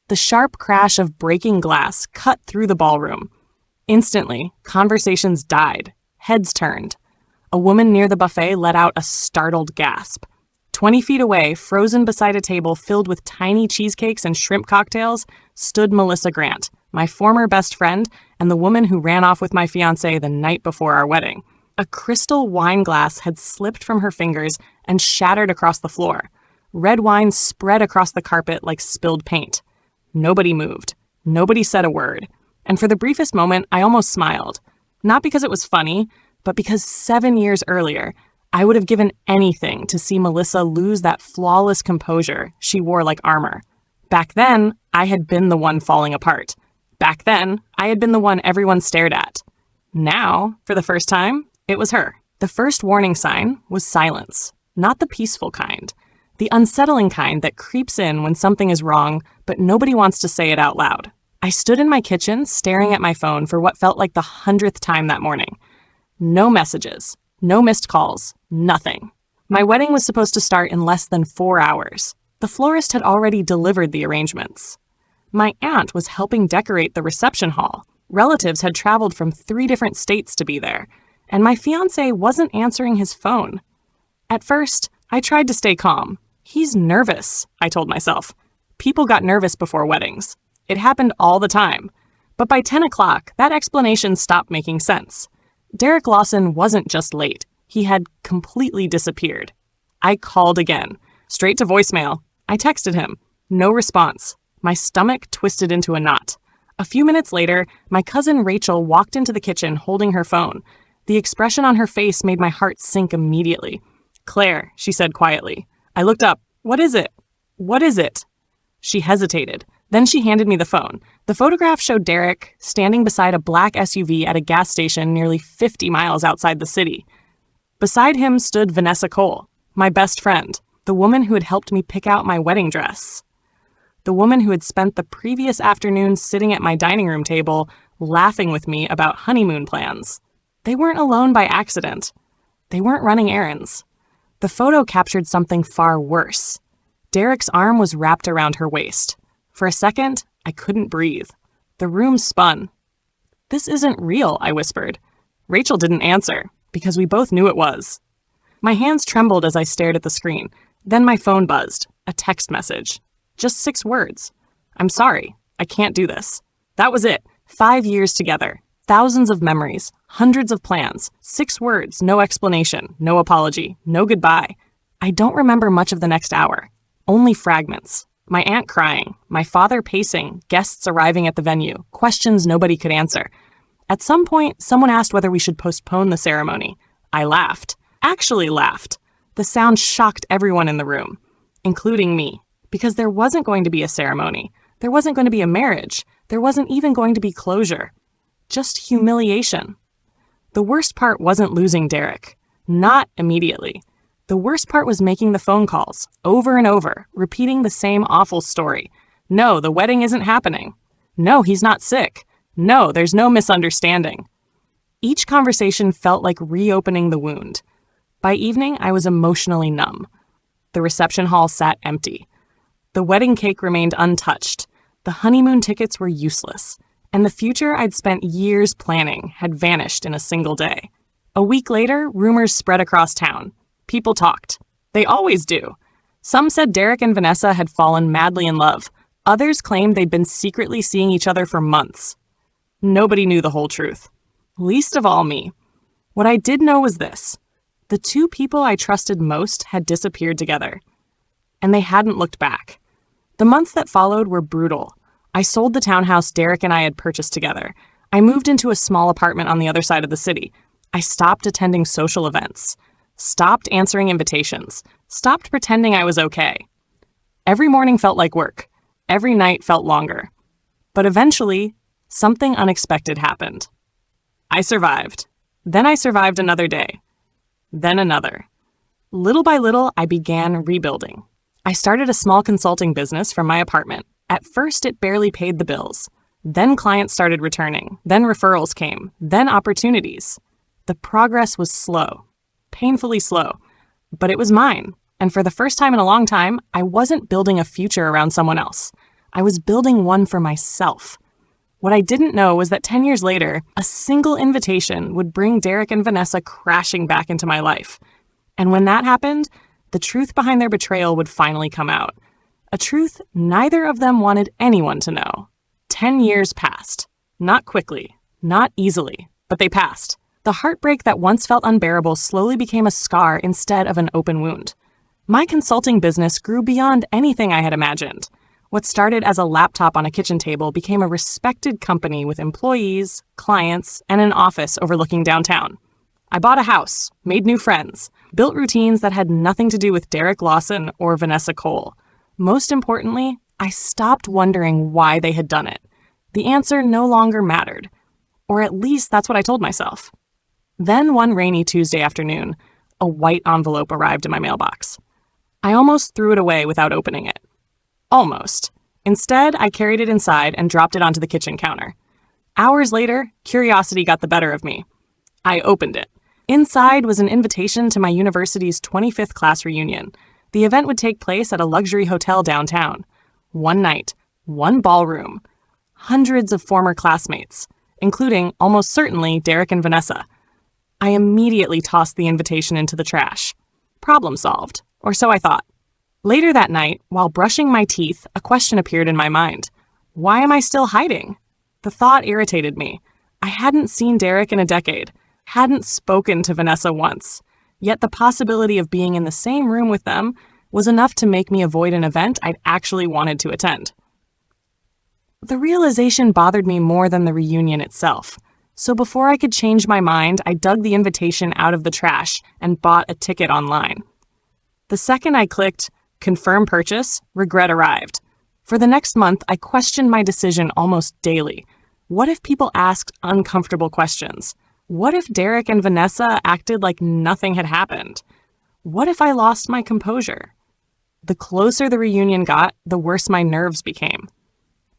The sharp crash of breaking glass cut through the ballroom. Instantly, conversations died. Heads turned. A woman near the buffet let out a startled gasp. 20 feet away, frozen beside a table filled with tiny cheesecakes and shrimp cocktails, stood Melissa Grant, my former best friend and the woman who ran off with my fiancé the night before our wedding. A crystal wine glass had slipped from her fingers and shattered across the floor. Red wine spread across the carpet like spilled paint. Nobody moved. Nobody said a word. And for the briefest moment, I almost smiled. Not because it was funny, but because 7 years earlier, I would have given anything to see Melissa lose that flawless composure she wore like armor. Back then, I had been the one falling apart. Back then, I had been the one everyone stared at. Now, for the first time, it was her. The first warning sign was silence, not the peaceful kind. The unsettling kind that creeps in when something is wrong, but nobody wants to say it out loud. I stood in my kitchen staring at my phone for what felt like the 100th time that morning. No messages, no missed calls, nothing. My wedding was supposed to start in less than 4 hours. The florist had already delivered the arrangements. My aunt was helping decorate the reception hall. Relatives had traveled from 3 different states to be there, and my fiancé wasn't answering his phone. At first, I tried to stay calm. He's nervous, I told myself. People got nervous before weddings. It happened all the time. But by 10 o'clock, that explanation stopped making sense. Derek Lawson wasn't just late. He had completely disappeared. I called again. Straight to voicemail. I texted him. No response. My stomach twisted into a knot. A few minutes later, my cousin Rachel walked into the kitchen holding her phone. The expression on her face made my heart sink immediately. "Claire," she said quietly. I looked up. "What is it? What is it?" She hesitated. Then she handed me the phone. The photograph showed Derek standing beside a black SUV at a gas station nearly 50 miles outside the city. Beside him stood Vanessa Cole, my best friend, the woman who had helped me pick out my wedding dress. The woman who had spent the previous afternoon sitting at my dining room table, laughing with me about honeymoon plans. They weren't alone by accident. They weren't running errands. The photo captured something far worse. Derek's arm was wrapped around her waist. For a second, I couldn't breathe. The room spun. "This isn't real," I whispered. Rachel didn't answer, because we both knew it was. My hands trembled as I stared at the screen. Then my phone buzzed. A text message. Just 6 words. "I'm sorry. I can't do this." That was it. 5 years together. Thousands of memories. Hundreds of plans. 6 words. No explanation. No apology. No goodbye. I don't remember much of the next hour. Only fragments. My aunt crying. My father pacing. Guests arriving at the venue. Questions nobody could answer. At some point, someone asked whether we should postpone the ceremony. I laughed. Actually laughed. The sound shocked everyone in the room, including me. Because there wasn't going to be a ceremony. There wasn't going to be a marriage. There wasn't even going to be closure. Just humiliation. The worst part wasn't losing Derek. Not immediately. The worst part was making the phone calls, over and over, repeating the same awful story. No, the wedding isn't happening. No, he's not sick. No, there's no misunderstanding. Each conversation felt like reopening the wound. By evening, I was emotionally numb. The reception hall sat empty. The wedding cake remained untouched. The honeymoon tickets were useless. And the future I'd spent years planning had vanished in a single day. A week later, rumors spread across town. People talked. They always do. Some said Derek and Vanessa had fallen madly in love. Others claimed they'd been secretly seeing each other for months. Nobody knew the whole truth. Least of all me. What I did know was this. The 2 people I trusted most had disappeared together. And they hadn't looked back. The months that followed were brutal. I sold the townhouse Derek and I had purchased together. I moved into a small apartment on the other side of the city. I stopped attending social events. Stopped answering invitations. Stopped pretending I was okay. Every morning felt like work. Every night felt longer. But eventually, something unexpected happened. I survived. Then I survived another day. Then another. Little by little, I began rebuilding. I started a small consulting business from my apartment. At first, it barely paid the bills. Then clients started returning. Then referrals came. Then opportunities. The progress was slow. Painfully slow. But it was mine. And for the first time in a long time, I wasn't building a future around someone else. I was building one for myself. What I didn't know was that 10 years later, a single invitation would bring Derek and Vanessa crashing back into my life. And when that happened, the truth behind their betrayal would finally come out. A truth neither of them wanted anyone to know. 10 years passed. Not quickly, not easily, but they passed. The heartbreak that once felt unbearable slowly became a scar instead of an open wound. My consulting business grew beyond anything I had imagined. What started as a laptop on a kitchen table became a respected company with employees, clients, and an office overlooking downtown. I bought a house, made new friends, built routines that had nothing to do with Derek Lawson or Vanessa Cole. Most importantly, I stopped wondering why they had done it. The answer no longer mattered. Or at least that's what I told myself. Then one rainy Tuesday afternoon, a white envelope arrived in my mailbox. I almost threw it away without opening it. Almost. Instead, I carried it inside and dropped it onto the kitchen counter. Hours later, curiosity got the better of me. I opened it. Inside was an invitation to my university's 25th class reunion. The event would take place at a luxury hotel downtown. One night, one ballroom. Hundreds of former classmates, including almost certainly Derek and Vanessa. I immediately tossed the invitation into the trash. Problem solved, or so I thought. Later that night, while brushing my teeth, a question appeared in my mind. Why am I still hiding? The thought irritated me. I hadn't seen Derek in a decade, hadn't spoken to Vanessa once, yet the possibility of being in the same room with them was enough to make me avoid an event I'd actually wanted to attend. The realization bothered me more than the reunion itself, so before I could change my mind, I dug the invitation out of the trash and bought a ticket online. The second I clicked confirm purchase, regret arrived. For the next month, I questioned my decision almost daily. What if people asked uncomfortable questions? What if Derek and Vanessa acted like nothing had happened? What if I lost my composure? The closer the reunion got, the worse my nerves became.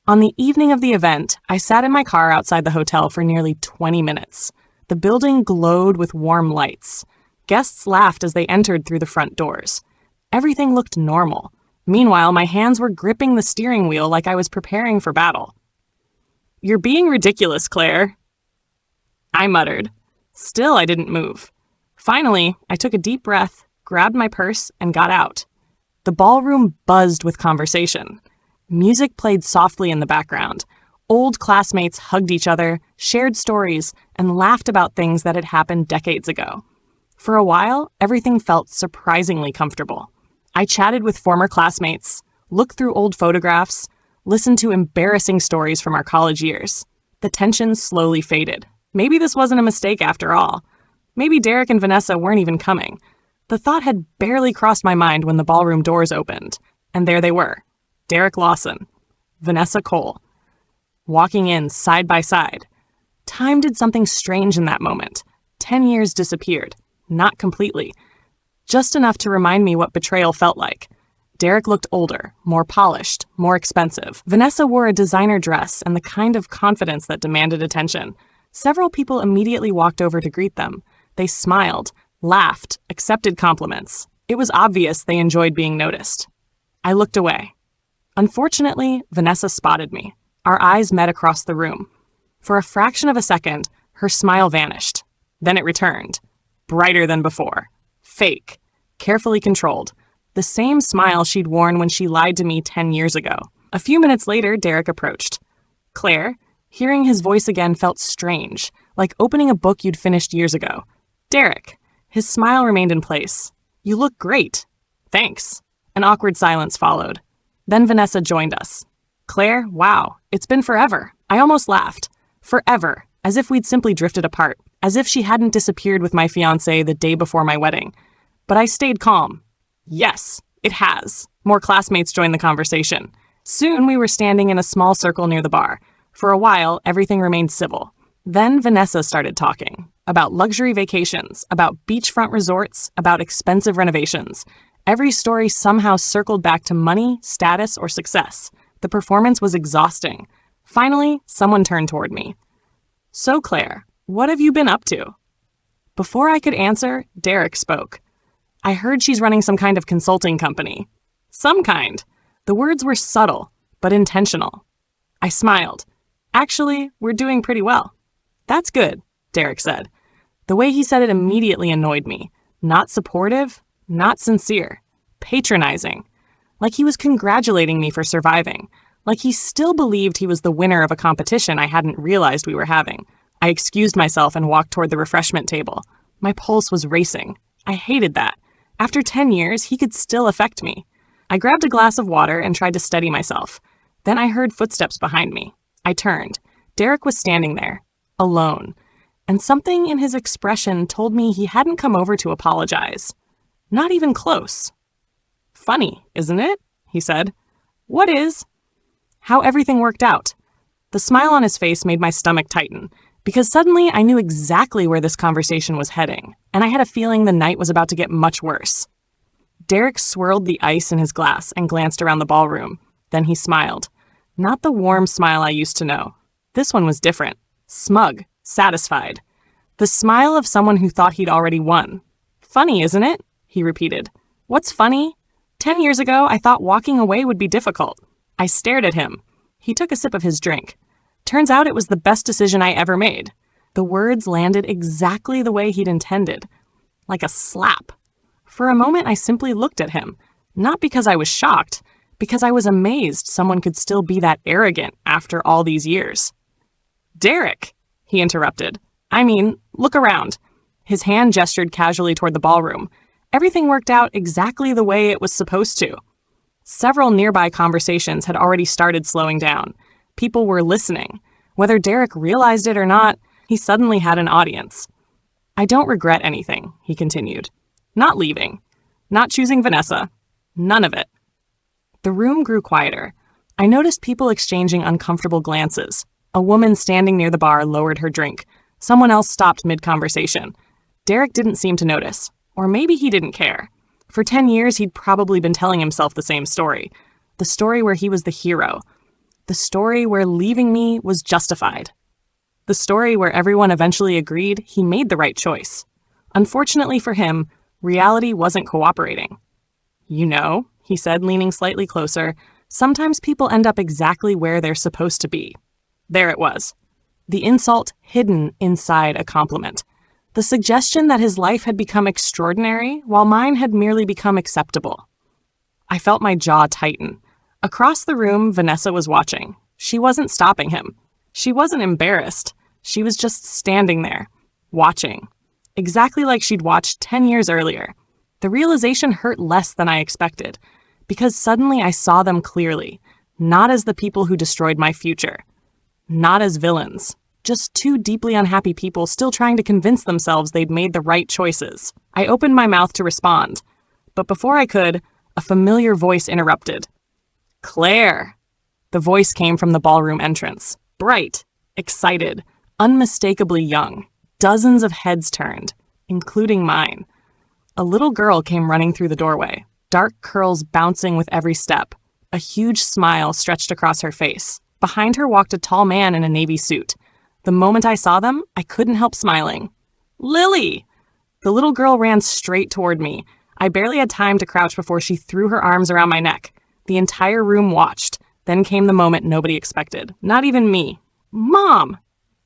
On the evening of the event, I sat in my car outside the hotel for nearly 20 minutes. The building glowed with warm lights. Guests laughed as they entered through the front doors. Everything looked normal. Meanwhile, my hands were gripping the steering wheel like I was preparing for battle. "You're being ridiculous, Claire," I muttered. Still, I didn't move. Finally, I took a deep breath, grabbed my purse, and got out. The ballroom buzzed with conversation. Music played softly in the background. Old classmates hugged each other, shared stories, and laughed about things that had happened decades ago. For a while, everything felt surprisingly comfortable. I chatted with former classmates, looked through old photographs, listened to embarrassing stories from our college years. The tension slowly faded. Maybe this wasn't a mistake after all. Maybe Derek and Vanessa weren't even coming. The thought had barely crossed my mind when the ballroom doors opened, and there they were. Derek Lawson, Vanessa Cole, walking in side by side. Time did something strange in that moment. 10 years disappeared. Not completely. Just enough to remind me what betrayal felt like. Derek looked older, more polished, more expensive. Vanessa wore a designer dress and the kind of confidence that demanded attention. Several people immediately walked over to greet them. They smiled, laughed, accepted compliments. It was obvious they enjoyed being noticed. I looked away. Unfortunately, Vanessa spotted me. Our eyes met across the room. For a fraction of a second, her smile vanished. Then it returned. Brighter than before. Fake. Carefully controlled. The same smile she'd worn when she lied to me 10 years ago. A few minutes later, Derek approached. Claire, hearing his voice again felt strange, like opening a book you'd finished years ago. Derek. His smile remained in place. You look great. Thanks. An awkward silence followed. Then Vanessa joined us. Claire, wow, it's been forever. I almost laughed. Forever. As if we'd simply drifted apart. As if she hadn't disappeared with my fiancé the day before my wedding. But I stayed calm. Yes, it has. More classmates joined the conversation. Soon we were standing in a small circle near the bar. For a while, everything remained civil. Then Vanessa started talking. About luxury vacations, about beachfront resorts, about expensive renovations. Every story somehow circled back to money, status, or success. The performance was exhausting. Finally, someone turned toward me. So Claire, what have you been up to? Before I could answer, Derek spoke. I heard she's running some kind of consulting company. Some kind. The words were subtle, but intentional. I smiled. Actually, we're doing pretty well. That's good, Derek said. The way he said it immediately annoyed me. Not supportive, not sincere, patronizing. Like he was congratulating me for surviving. Like he still believed he was the winner of a competition I hadn't realized we were having. I excused myself and walked toward the refreshment table. My pulse was racing. I hated that. After 10 years, he could still affect me. I grabbed a glass of water and tried to steady myself. Then I heard footsteps behind me. I turned. Derek was standing there, alone. And something in his expression told me he hadn't come over to apologize. Not even close. Funny, isn't it? He said. What is? How everything worked out. The smile on his face made my stomach tighten, because suddenly I knew exactly where this conversation was heading, and I had a feeling the night was about to get much worse. Derek swirled the ice in his glass and glanced around the ballroom. Then he smiled. Not the warm smile I used to know. This one was different. Smug. Satisfied. The smile of someone who thought he'd already won. Funny, isn't it? He repeated. What's funny? 10 years ago, I thought walking away would be difficult. I stared at him. He took a sip of his drink. Turns out it was the best decision I ever made. The words landed exactly the way he'd intended. Like a slap. For a moment, I simply looked at him. Not because I was shocked, because I was amazed someone could still be that arrogant after all these years. Derek, he interrupted. I mean, look around. His hand gestured casually toward the ballroom. Everything worked out exactly the way it was supposed to. Several nearby conversations had already started slowing down. People were listening. Whether Derek realized it or not, he suddenly had an audience. I don't regret anything, he continued. Not leaving. Not choosing Vanessa. None of it. The room grew quieter. I noticed people exchanging uncomfortable glances. A woman standing near the bar lowered her drink. Someone else stopped mid-conversation. Derek didn't seem to notice. Or maybe he didn't care. For 10 years, he'd probably been telling himself the same story. The story where he was the hero. The story where leaving me was justified. The story where everyone eventually agreed he made the right choice. Unfortunately for him, reality wasn't cooperating. You know, he said, leaning slightly closer, sometimes people end up exactly where they're supposed to be. There it was. The insult hidden inside a compliment. The suggestion that his life had become extraordinary while mine had merely become acceptable. I felt my jaw tighten. Across the room, Vanessa was watching. She wasn't stopping him. She wasn't embarrassed. She was just standing there, watching. Exactly like she'd watched 10 years earlier. The realization hurt less than I expected, because suddenly I saw them clearly, not as the people who destroyed my future. Not as villains. Just two deeply unhappy people still trying to convince themselves they'd made the right choices. I opened my mouth to respond, but before I could, a familiar voice interrupted. Claire! The voice came from the ballroom entrance. Bright, excited, unmistakably young. Dozens of heads turned, including mine. A little girl came running through the doorway, dark curls bouncing with every step. A huge smile stretched across her face. Behind her walked a tall man in a navy suit. The moment I saw them, I couldn't help smiling. Lily! The little girl ran straight toward me. I barely had time to crouch before she threw her arms around my neck. The entire room watched. Then came the moment nobody expected. Not even me. Mom!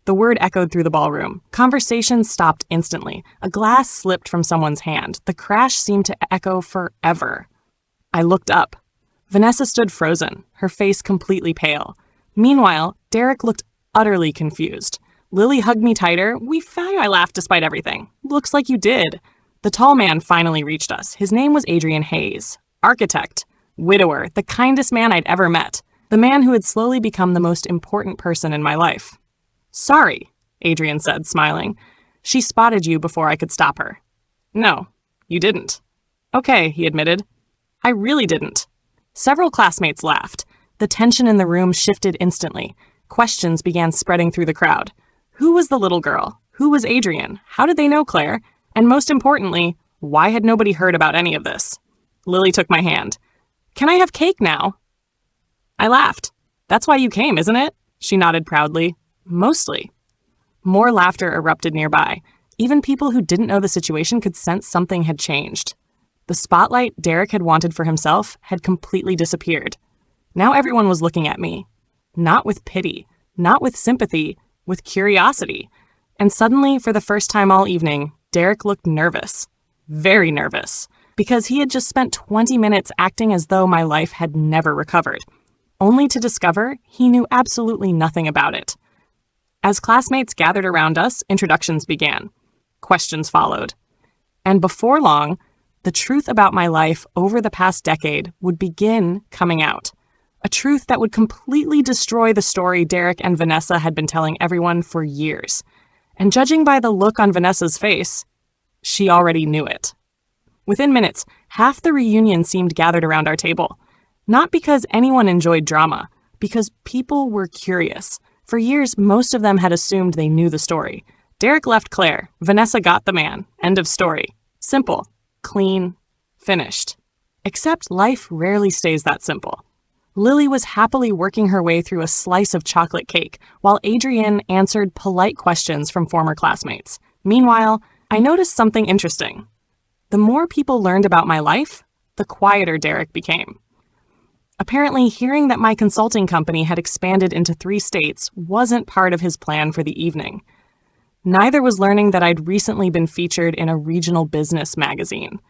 The word echoed through the ballroom. Conversation stopped instantly. A glass slipped from someone's hand. The crash seemed to echo forever. I looked up. Vanessa stood frozen, her face completely pale. Meanwhile, Derek looked utterly confused. Lily hugged me tighter. I laughed despite everything. Looks like you did. The tall man finally reached us. His name was Adrian Hayes. Architect. Widower. The kindest man I'd ever met. The man who had slowly become the most important person in my life. Sorry, Adrian said, smiling. She spotted you before I could stop her. No, you didn't. Okay, he admitted. I really didn't. Several classmates laughed. The tension in the room shifted instantly. Questions began spreading through the crowd. Who was the little girl? Who was Adrian? How did they know Claire? And most importantly, why had nobody heard about any of this? Lily took my hand. Can I have cake now? I laughed. That's why you came, isn't it? She nodded proudly. Mostly. More laughter erupted nearby. Even people who didn't know the situation could sense something had changed. The spotlight Derek had wanted for himself had completely disappeared. Now everyone was looking at me. Not with pity, not with sympathy, with curiosity. And suddenly, for the first time all evening, Derek looked nervous. Very nervous. Because he had just spent 20 minutes acting as though my life had never recovered. Only to discover he knew absolutely nothing about it. As classmates gathered around us, introductions began. Questions followed. And before long, the truth about my life over the past decade would begin coming out. A truth that would completely destroy the story Derek and Vanessa had been telling everyone for years. And judging by the look on Vanessa's face, she already knew it. Within minutes, half the reunion seemed gathered around our table. Not because anyone enjoyed drama, because people were curious. For years, most of them had assumed they knew the story. Derek left Claire. Vanessa got the man. End of story. Simple. Clean. Finished. Except life rarely stays that simple. Lily was happily working her way through a slice of chocolate cake, while Adrienne answered polite questions from former classmates. Meanwhile, I noticed something interesting. The more people learned about my life, the quieter Derek became. Apparently, hearing that my consulting company had expanded into 3 states wasn't part of his plan for the evening. Neither was learning that I'd recently been featured in a regional business magazine,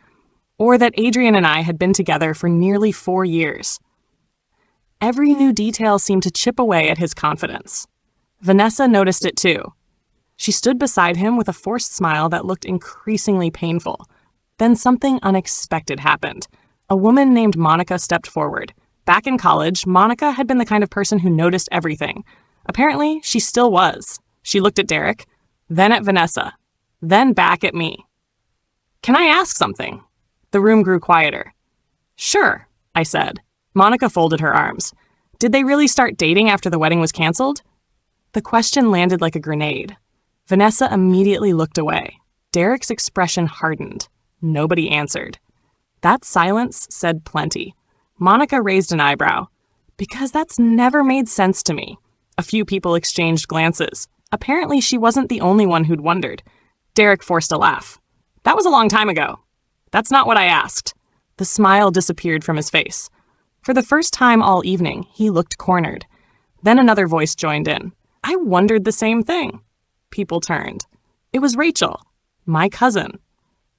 or that Adrienne and I had been together for nearly 4 years. Every new detail seemed to chip away at his confidence. Vanessa noticed it too. She stood beside him with a forced smile that looked increasingly painful. Then something unexpected happened. A woman named Monica stepped forward. Back in college, Monica had been the kind of person who noticed everything. Apparently, she still was. She looked at Derek, then at Vanessa, then back at me. "Can I ask something?" The room grew quieter. "Sure," I said. Monica folded her arms. "Did they really start dating after the wedding was canceled?" The question landed like a grenade. Vanessa immediately looked away. Derek's expression hardened. Nobody answered. That silence said plenty. Monica raised an eyebrow. "Because that's never made sense to me." A few people exchanged glances. Apparently, she wasn't the only one who'd wondered. Derek forced a laugh. "That was a long time ago. That's not what I asked." The smile disappeared from his face. For the first time all evening, he looked cornered. Then another voice joined in. "I wondered the same thing." People turned. It was Rachel, my cousin.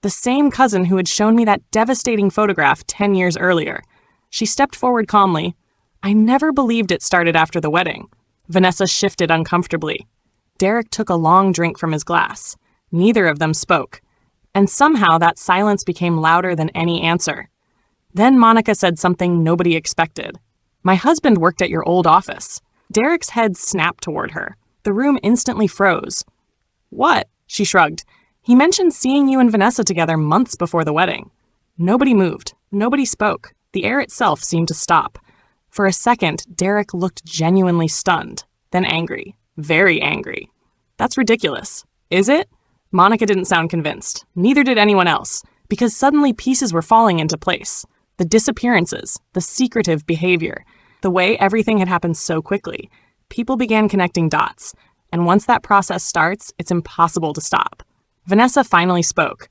The same cousin who had shown me that devastating photograph 10 years earlier. She stepped forward calmly. "I never believed it started after the wedding." Vanessa shifted uncomfortably. Derek took a long drink from his glass. Neither of them spoke. And somehow that silence became louder than any answer. Then Monica said something nobody expected. "My husband worked at your old office." Derek's head snapped toward her. The room instantly froze. "What?" She shrugged. "He mentioned seeing you and Vanessa together months before the wedding." Nobody moved. Nobody spoke. The air itself seemed to stop. For a second, Derek looked genuinely stunned, then angry. Very angry. "That's ridiculous." "Is it?" Monica didn't sound convinced. Neither did anyone else, because suddenly pieces were falling into place. The disappearances, the secretive behavior, the way everything had happened so quickly. People began connecting dots, and once that process starts, it's impossible to stop. Vanessa finally spoke.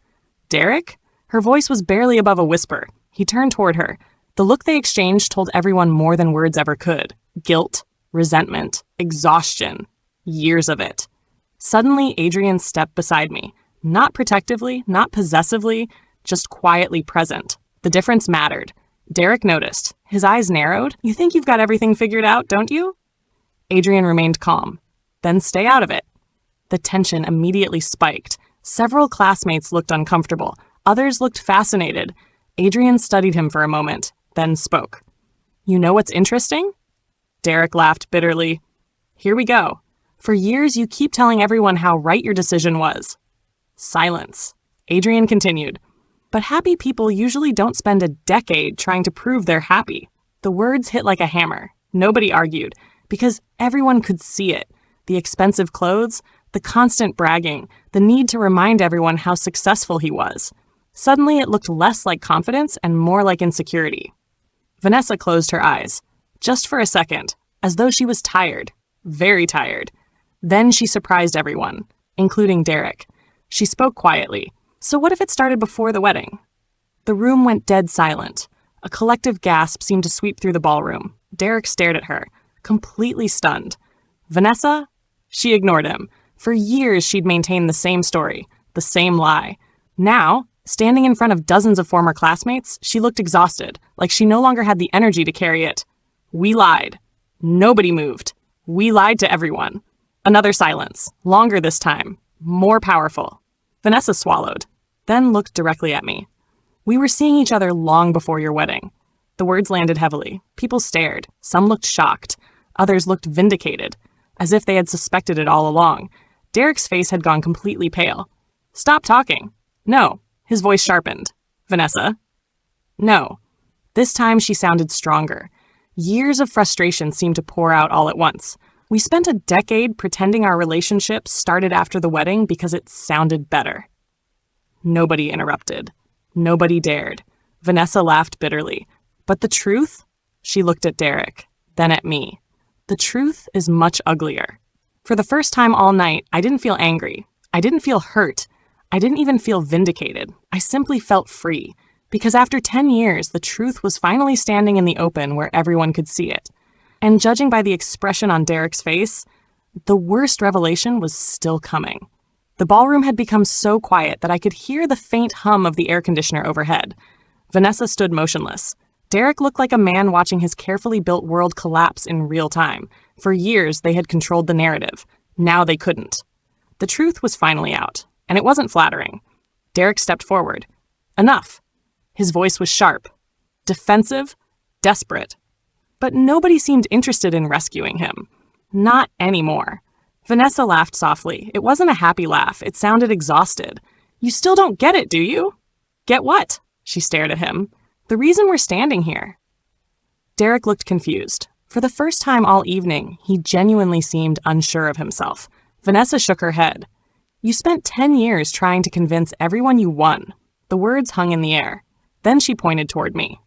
"Derek?" Her voice was barely above a whisper. He turned toward her. The look they exchanged told everyone more than words ever could. Guilt, resentment, exhaustion. Years of it. Suddenly, Adrienne stepped beside me. Not protectively, not possessively, just quietly present. The difference mattered. Derek noticed. His eyes narrowed. "You think you've got everything figured out, don't you?" Adrienne remained calm. "Then stay out of it." The tension immediately spiked. Several classmates looked uncomfortable. Others looked fascinated. Adrienne studied him for a moment, then spoke. "You know what's interesting?" Derek laughed bitterly. "Here we go. For years, you keep telling everyone how right your decision was." Silence. Adrienne continued. "But happy people usually don't spend a decade trying to prove they're happy." The words hit like a hammer. Nobody argued, because everyone could see it. The expensive clothes, the constant bragging, the need to remind everyone how successful he was. Suddenly, it looked less like confidence and more like insecurity. Vanessa closed her eyes, just for a second, as though she was tired, very tired. Then she surprised everyone, including Derek. She spoke quietly. "So what if it started before the wedding?" The room went dead silent. A collective gasp seemed to sweep through the ballroom. Derek stared at her, completely stunned. Vanessa? She ignored him. For years, she'd maintained the same story, the same lie. Now, standing in front of dozens of former classmates, she looked exhausted, like she no longer had the energy to carry it. We lied. Nobody moved. We lied to everyone. Another silence, longer this time, more powerful. Vanessa swallowed, then looked directly at me. We were seeing each other long before your wedding. The words landed heavily. People stared. Some looked shocked. Others looked vindicated, as if they had suspected it all along. Derek's face had gone completely pale. Stop talking. No. His voice sharpened. Vanessa? No. This time she sounded stronger. Years of frustration seemed to pour out all at once. We spent a decade pretending our relationship started after the wedding because it sounded better. Nobody interrupted. Nobody dared. Vanessa laughed bitterly. But the truth? She looked at Derek, then at me. The truth is much uglier. For the first time all night, I didn't feel angry. I didn't feel hurt. I didn't even feel vindicated. I simply felt free. Because after 10 years, the truth was finally standing in the open where everyone could see it. And judging by the expression on Derek's face, the worst revelation was still coming. The ballroom had become so quiet that I could hear the faint hum of the air conditioner overhead. Vanessa stood motionless. Derek looked like a man watching his carefully built world collapse in real time. For years, they had controlled the narrative. Now they couldn't. The truth was finally out, and it wasn't flattering. Derek stepped forward. Enough. His voice was sharp, defensive, desperate. But nobody seemed interested in rescuing him. Not anymore. Vanessa laughed softly. It wasn't a happy laugh. It sounded exhausted. You still don't get it, do you? Get what? She stared at him. The reason we're standing here. Derek looked confused. For the first time all evening, he genuinely seemed unsure of himself. Vanessa shook her head. You spent 10 years trying to convince everyone you won. The words hung in the air. Then she pointed toward me.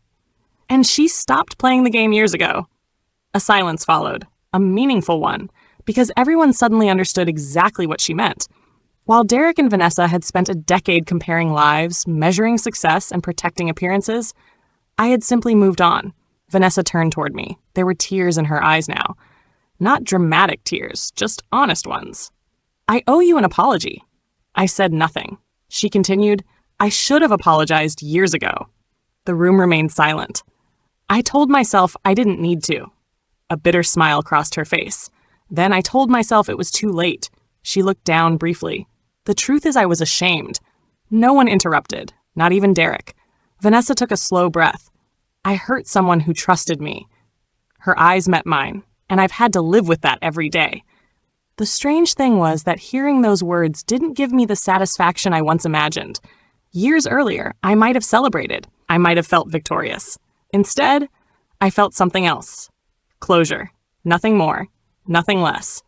And she stopped playing the game years ago. A silence followed, a meaningful one, because everyone suddenly understood exactly what she meant. While Derek and Vanessa had spent a decade comparing lives, measuring success, and protecting appearances, I had simply moved on. Vanessa turned toward me. There were tears in her eyes now. Not dramatic tears, just honest ones. I owe you an apology. I said nothing. She continued, I should have apologized years ago. The room remained silent. I told myself I didn't need to. A bitter smile crossed her face. Then I told myself it was too late. She looked down briefly. The truth is I was ashamed. No one interrupted, not even Derek. Vanessa took a slow breath. I hurt someone who trusted me. Her eyes met mine, and I've had to live with that every day. The strange thing was that hearing those words didn't give me the satisfaction I once imagined. Years earlier, I might have celebrated. I might have felt victorious. Instead, I felt something else. Closure. Nothing more. Nothing less.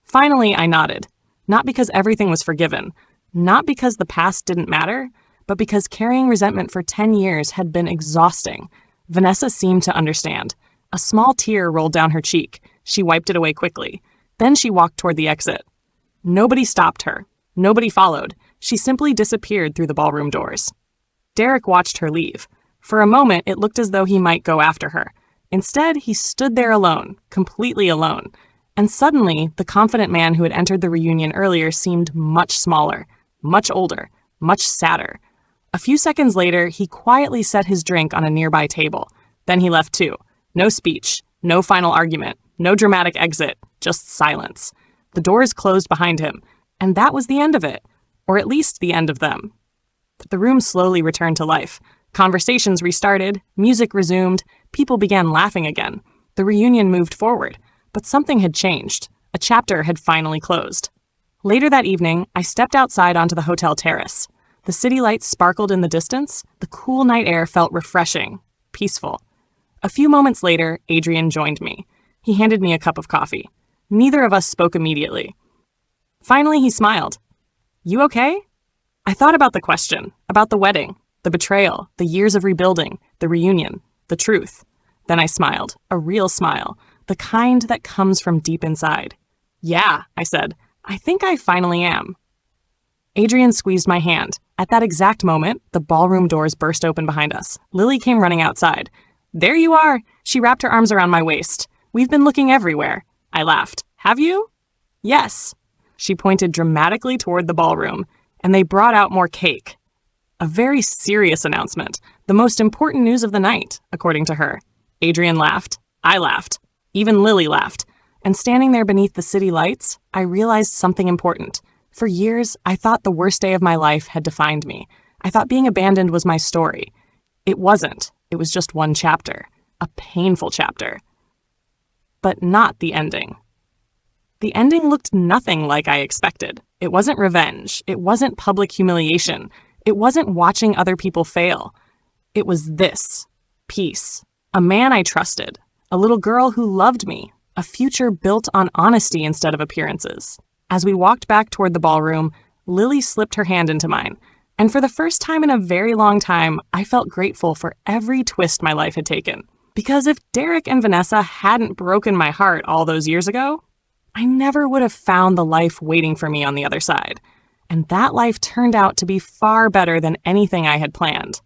Finally, I nodded. Not because everything was forgiven. Not because the past didn't matter, but because carrying resentment for 10 years had been exhausting. Vanessa seemed to understand. A small tear rolled down her cheek. She wiped it away quickly. Then she walked toward the exit. Nobody stopped her. Nobody followed. She simply disappeared through the ballroom doors. Derek watched her leave. For a moment, it looked as though he might go after her. Instead, he stood there alone, completely alone. And suddenly, the confident man who had entered the reunion earlier seemed much smaller, much older, much sadder. A few seconds later, he quietly set his drink on a nearby table. Then he left too. No speech, no final argument, no dramatic exit, just silence. The doors closed behind him, and that was the end of it, or at least the end of them. The room slowly returned to life. Conversations restarted, music resumed, people began laughing again. The reunion moved forward, but something had changed. A chapter had finally closed. Later that evening, I stepped outside onto the hotel terrace. The city lights sparkled in the distance. The cool night air felt refreshing, peaceful. A few moments later, Adrian joined me. He handed me a cup of coffee. Neither of us spoke immediately. Finally, he smiled. You okay? I thought about the question, about the wedding, the betrayal, the years of rebuilding, the reunion, the truth. Then I smiled, a real smile, the kind that comes from deep inside. Yeah, I said, I think I finally am. Adrian squeezed my hand. At that exact moment, the ballroom doors burst open behind us. Lily came running outside. There you are! She wrapped her arms around my waist. We've been looking everywhere. I laughed. Have you? Yes. She pointed dramatically toward the ballroom, and they brought out more cake. A very serious announcement, the most important news of the night, according to her. Adrian laughed. I laughed. Even Lily laughed. And standing there beneath the city lights, I realized something important. For years, I thought the worst day of my life had defined me. I thought being abandoned was my story. It wasn't. It was just one chapter. A painful chapter. But not the ending. The ending looked nothing like I expected. It wasn't revenge. It wasn't public humiliation. It wasn't watching other people fail. It was this. Peace. A man I trusted. A little girl who loved me. A future built on honesty instead of appearances. As we walked back toward the ballroom, Lily slipped her hand into mine. And for the first time in a very long time, I felt grateful for every twist my life had taken. Because if Derek and Vanessa hadn't broken my heart all those years ago, I never would have found the life waiting for me on the other side. And that life turned out to be far better than anything I had planned.